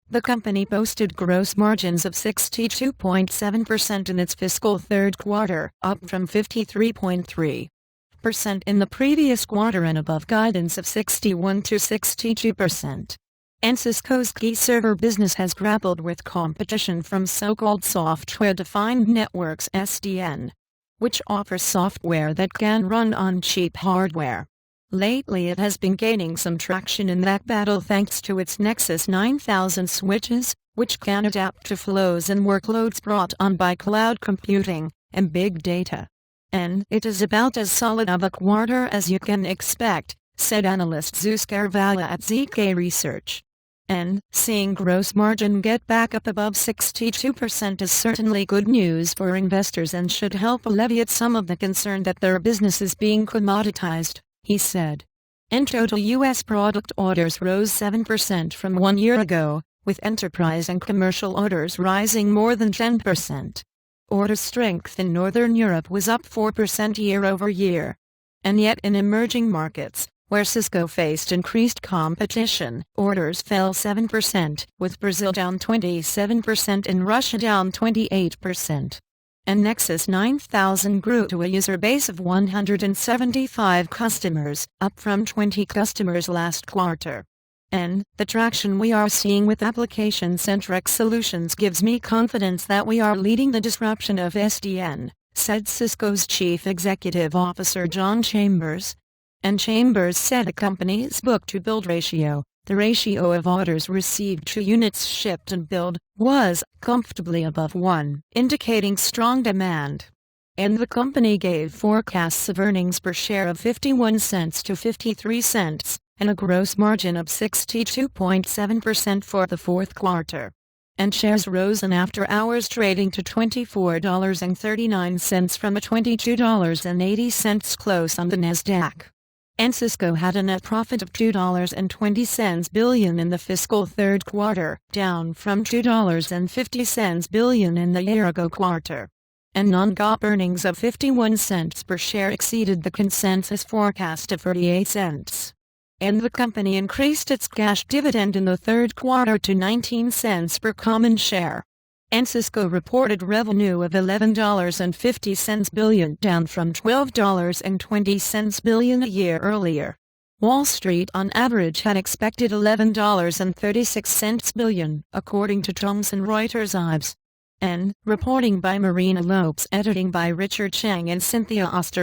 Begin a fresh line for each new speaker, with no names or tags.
The company posted gross margins of 62.7% in its fiscal third quarter, up from 53.3% in the previous quarter and above guidance of 61 to 62%. And Cisco's key server business has grappled with competition from so-called software-defined networks (SDN), which offers software that can run on cheap hardware. Lately it has been gaining some traction in that battle thanks to its Nexus 9000 switches, which can adapt to flows and workloads brought on by cloud computing and big data. And it is about as solid of a quarter as you can expect, said analyst Zeus Kerravalla at ZK Research. And seeing gross margin get back up above 62% is certainly good news for investors and should help alleviate some of the concern that their business is being commoditized, he said. And Total U.S. product orders rose 7% from 1 year ago, with enterprise and commercial orders rising more than 10%. Order strength in Northern Europe was up 4% year-over-year. And yet in emerging markets, where Cisco faced increased competition, orders fell 7%, with Brazil down 27% and Russia down 28%. And Nexus 9000 grew to a user base of 175 customers, up from 20 customers last quarter. And the traction we are seeing with application-centric solutions gives me confidence that we are leading the disruption of SDN, said Cisco's Chief Executive Officer John Chambers. And Chambers said the company's book-to-build ratio, the ratio of orders received to units shipped and billed, was comfortably above 1, indicating strong demand. And the company gave forecasts of earnings per share of 51 cents to 53 cents, and a gross margin of 62.7% for the fourth quarter. And shares rose in after-hours trading to $24.39 from a $22.80 close on the Nasdaq. And Cisco had a net profit of $2.20 billion in the fiscal third quarter, down from $2.50 billion in the year-ago quarter. And non-GAAP earnings of 51 cents per share exceeded the consensus forecast of 48 cents. And the company increased its cash dividend in the third quarter to 19 cents per common share. And Cisco reported revenue of $11.50 billion, down from $12.20 billion a year earlier. Wall Street on average had expected $11.36 billion, according to Thomson Reuters IBS. And reporting by Marina Lopes, editing by Richard Chang and Cynthia Oster.